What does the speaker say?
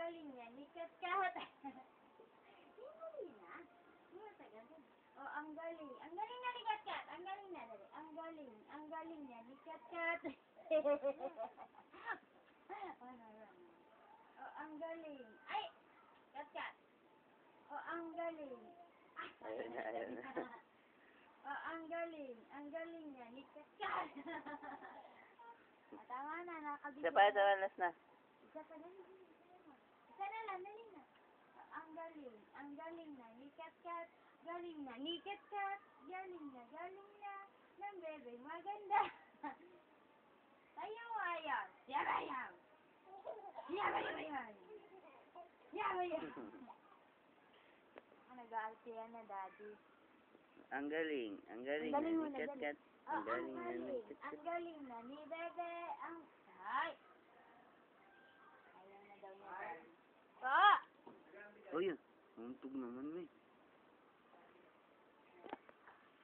galing niya ni Kat-Kat. Hindi na. Oh, ang galing. Ang galing na ni Kat-Kat. Ang galing na, dali. Ang galing. Ang galing niya ni Kat-Kat. Oh, ang galing. Ay! Kat-Kat. Oh, ang galing. Ayun na, ayun na. Oh, ang galing. Ang galing niya ni Kat-Kat. Tama na, nakabigyan. Isa pa, ito, last na. Isa pa, dali. Isa na lang, dali na. Oh, ang galing. Ang galing na ni Kat-Kat. Galing na ni Kat-Kat. Galing na ng bebe maganda. Ayaw. Yabayaw. Yabayaw. Yabayaw. Nag-aalti yan na, Daddy. Ang galing. Ang galing Ang galing na mo ni na, Kat-Kat. Oh, Ang galing na ni Ang Kat-Kat. galing na ni Bebe. Ay! Ayaw na daw niya. Pa! Oh, yun. Untog naman, may.